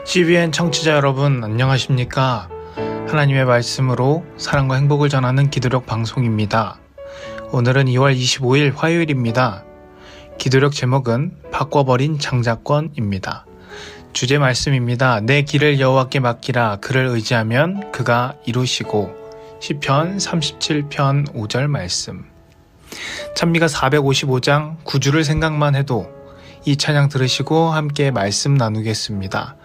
CBN 청취자 여러분 안녕하십니까? 하나님의 말씀으로 사랑과 행복을 전하는 기도력 방송입니다. 오늘은 2월 25일 화요일입니다. 기도력 제목은 바꿔버린 장자권입니다. 주제 말씀입니다. 내 길을 여호와께 맡기라. 그를 의지하면 그가 이루시고. 시편 37편 5절 말씀. 찬미가 455장 9주를 생각만 해도 이 찬양 들으시고 함께 말씀 나누겠습니다.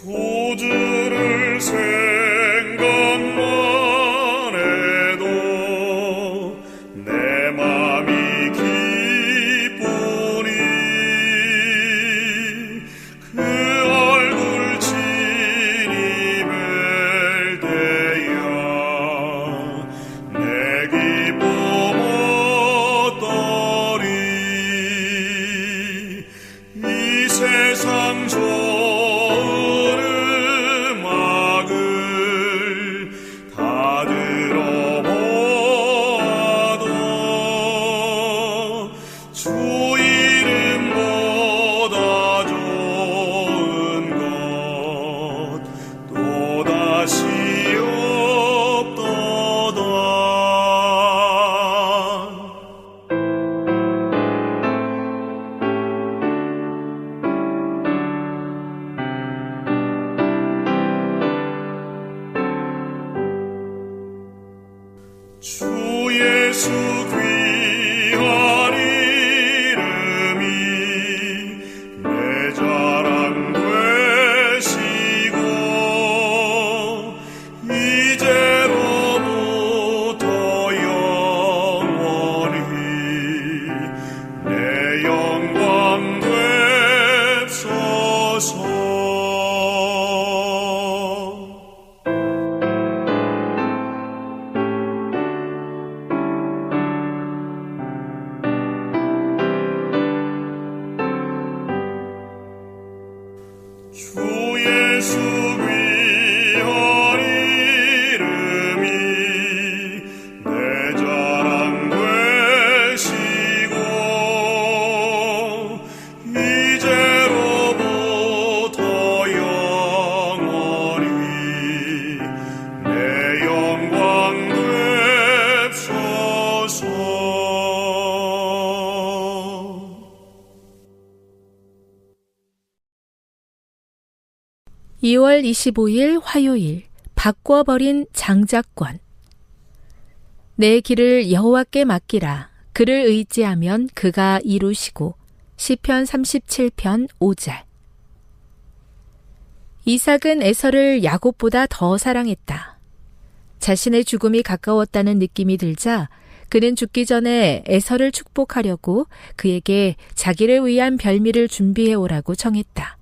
구주를 생각만 해도 내 맘이 기쁘니 그 얼굴 진히 뵐 때야 내 기쁨 어떠리 이 세상 주 이름보다 좋은 것 또다시 없도다. 주 예수 귀한 주 예수 귀한 이름이 내 자랑 되시고 이제로부터 영원히 내 영광 되소서. 2월 25일 화요일 바꿔버린 장자권. 내 길을 여호와께 맡기라. 그를 의지하면 그가 이루시고. 시편 37편 5절. 이삭은 에서를 야곱보다 더 사랑했다. 자신의 죽음이 가까웠다는 느낌이 들자 그는 죽기 전에 에서를 축복하려고 그에게 자기를 위한 별미를 준비해오라고 청했다.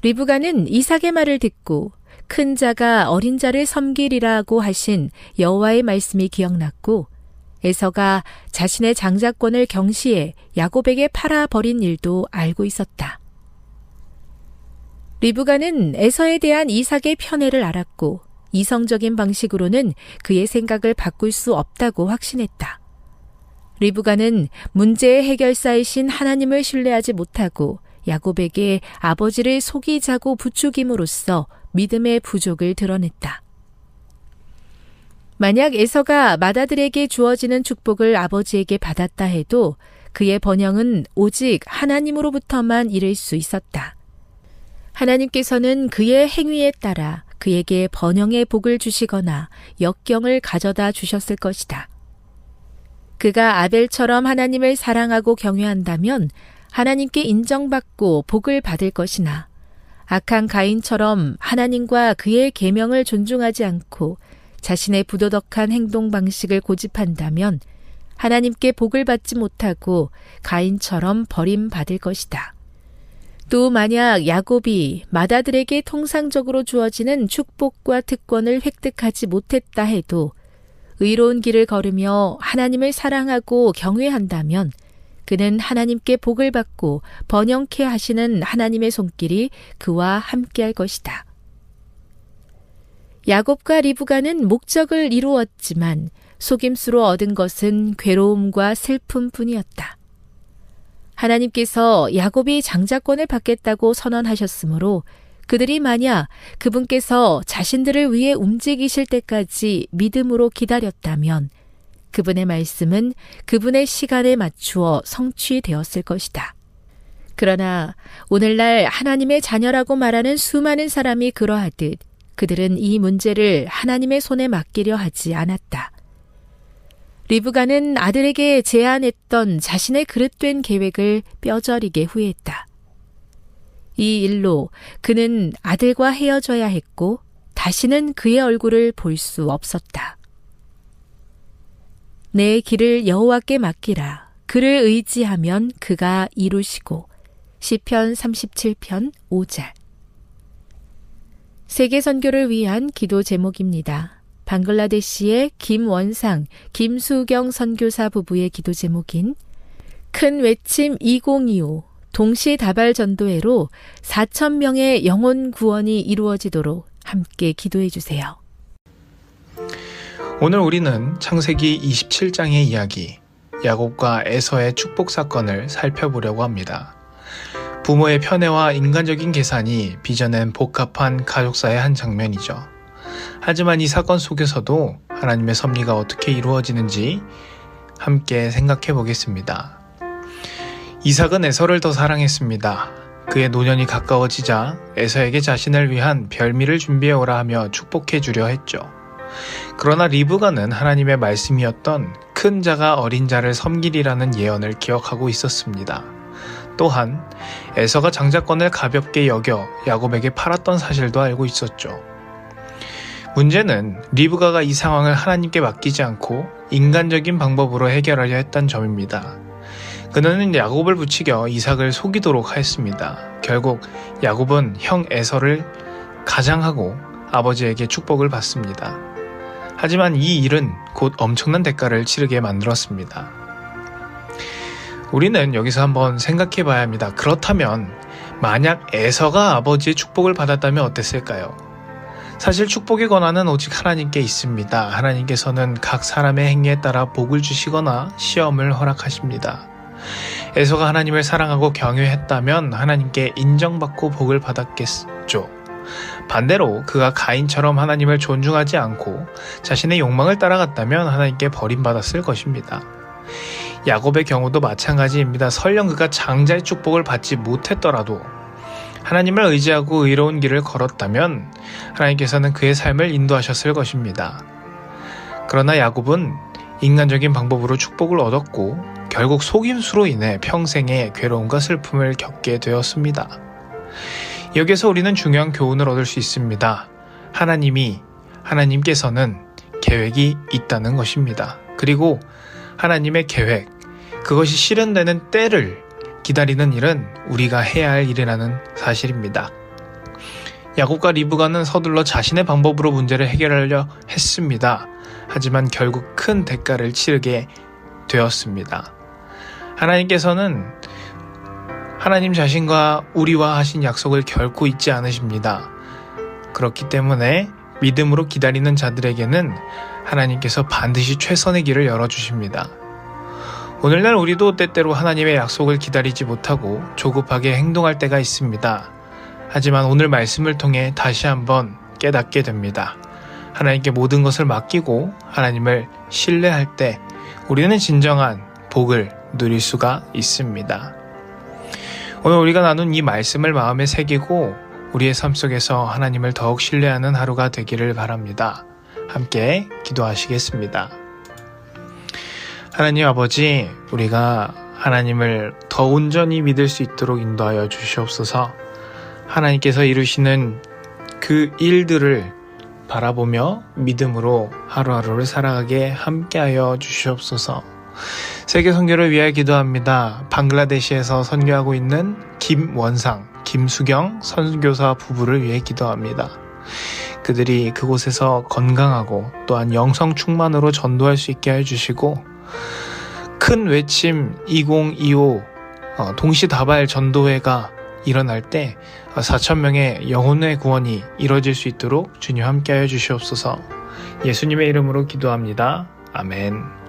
리브가는 이삭의 말을 듣고 큰 자가 어린 자를 섬기리라고 하신 여호와의 말씀이 기억났고 에서가 자신의 장자권을 경시해 야곱에게 팔아버린 일도 알고 있었다. 리브가는 에서에 대한 이삭의 편애를 알았고 이성적인 방식으로는 그의 생각을 바꿀 수 없다고 확신했다. 리브가는 문제의 해결사이신 하나님을 신뢰하지 못하고 야곱에게 아버지를 속이자고 부추김으로써 믿음의 부족을 드러냈다. 만약 에서가 맏아들에게 주어지는 축복을 아버지에게 받았다 해도 그의 번영은 오직 하나님으로부터만 이를 수 있었다. 하나님께서는 그의 행위에 따라 그에게 번영의 복을 주시거나 역경을 가져다 주셨을 것이다. 그가 아벨처럼 하나님을 사랑하고 경외한다면 하나님께 인정받고 복을 받을 것이나 악한 가인처럼 하나님과 그의 계명을 존중하지 않고 자신의 부도덕한 행동 방식을 고집한다면 하나님께 복을 받지 못하고 가인처럼 버림받을 것이다. 또 만약 야곱이 맏아들에게 통상적으로 주어지는 축복과 특권을 획득하지 못했다 해도 의로운 길을 걸으며 하나님을 사랑하고 경외한다면 그는 하나님께 복을 받고 번영케 하시는 하나님의 손길이 그와 함께할 것이다. 야곱과 리브가는 목적을 이루었지만 속임수로 얻은 것은 괴로움과 슬픔뿐이었다. 하나님께서 야곱이 장자권을 받겠다고 선언하셨으므로 그들이 만약 그분께서 자신들을 위해 움직이실 때까지 믿음으로 기다렸다면 그분의 말씀은 그분의 시간에 맞추어 성취되었을 것이다. 그러나 오늘날 하나님의 자녀라고 말하는 수많은 사람이 그러하듯 그들은 이 문제를 하나님의 손에 맡기려 하지 않았다. 리브가는 아들에게 제안했던 자신의 그릇된 계획을 뼈저리게 후회했다. 이 일로 그는 아들과 헤어져야 했고 다시는 그의 얼굴을 볼 수 없었다. 내 길을 여호와께 맡기라. 그를 의지하면 그가 이루시고. 시편 37편 5절. 세계 선교를 위한 기도 제목입니다. 방글라데시의 김원상, 김수경 선교사 부부의 기도 제목인 큰 외침 2025 동시다발 전도회로 4,000명의 영혼 구원이 이루어지도록 함께 기도해 주세요. 오늘 우리는 창세기 27장의 이야기, 야곱과 에서의 축복 사건을 살펴보려고 합니다. 부모의 편애와 인간적인 계산이 빚어낸 복합한 가족사의 한 장면이죠. 하지만 이 사건 속에서도 하나님의 섭리가 어떻게 이루어지는지 함께 생각해 보겠습니다. 이삭은 에서를 더 사랑했습니다. 그의 노년이 가까워지자 에서에게 자신을 위한 별미를 준비해 오라 하며 축복해 주려 했죠. 그러나 리브가는 하나님의 말씀이었던 큰 자가 어린 자를 섬기리라는 예언을 기억하고 있었습니다. 또한 에서가 장자권을 가볍게 여겨 야곱에게 팔았던 사실도 알고 있었죠. 문제는 리브가가 이 상황을 하나님께 맡기지 않고 인간적인 방법으로 해결하려 했던 점입니다. 그는 야곱을 부추겨 이삭을 속이도록 하였습니다. 결국 야곱은 형 에서를 가장하고 아버지에게 축복을 받습니다. 하지만 이 일은 곧 엄청난 대가를 치르게 만들었습니다. 우리는 여기서 한번 생각해 봐야 합니다. 그렇다면 만약 에서가 아버지의 축복을 받았다면 어땠을까요? 사실 축복의 권한은 오직 하나님께 있습니다. 하나님께서는 각 사람의 행위에 따라 복을 주시거나 시험을 허락하십니다. 에서가 하나님을 사랑하고 경외했다면 하나님께 인정받고 복을 받았겠죠. 반대로 그가 가인처럼 하나님을 존중하지 않고 자신의 욕망을 따라갔다면 하나님께 버림받았을 것입니다. 야곱의 경우도 마찬가지입니다. 설령 그가 장자의 축복을 받지 못했더라도 하나님을 의지하고 의로운 길을 걸었다면 하나님께서는 그의 삶을 인도하셨을 것입니다. 그러나 야곱은 인간적인 방법으로 축복을 얻었고 결국 속임수로 인해 평생의 괴로움과 슬픔을 겪게 되었습니다. 여기서 우리는 중요한 교훈을 얻을 수 있습니다. 하나님께서는 계획이 있다는 것입니다. 그리고 하나님의 계획, 그것이 실현되는 때를 기다리는 일은 우리가 해야 할 일이라는 사실입니다. 야곱과 리브가는 서둘러 자신의 방법으로 문제를 해결하려 했습니다. 하지만 결국 큰 대가를 치르게 되었습니다. 하나님께서는 하나님 자신과 우리와 하신 약속을 결코 잊지 않으십니다. 그렇기 때문에 믿음으로 기다리는 자들에게는 하나님께서 반드시 최선의 길을 열어주십니다. 오늘날 우리도 때때로 하나님의 약속을 기다리지 못하고 조급하게 행동할 때가 있습니다. 하지만 오늘 말씀을 통해 다시 한번 깨닫게 됩니다. 하나님께 모든 것을 맡기고 하나님을 신뢰할 때 우리는 진정한 복을 누릴 수가 있습니다. 오늘 우리가 나눈 이 말씀을 마음에 새기고 우리의 삶 속에서 하나님을 더욱 신뢰하는 하루가 되기를 바랍니다. 함께 기도하시겠습니다. 하나님 아버지, 우리가 하나님을 더 온전히 믿을 수 있도록 인도하여 주시옵소서. 하나님께서 이루시는 그 일들을 바라보며 믿음으로 하루하루를 살아가게 함께하여 주시옵소서. 세계 선교를 위하여 기도합니다. 방글라데시에서 선교하고 있는 김원상, 김수경 선교사 부부를 위해 기도합니다. 그들이 그곳에서 건강하고 또한 영성 충만으로 전도할 수 있게 해주시고 큰 외침 2025 동시다발 전도회가 일어날 때 4,000명의 영혼의 구원이 이루어질 수 있도록 주님 함께하여 주시옵소서. 예수님의 이름으로 기도합니다. 아멘.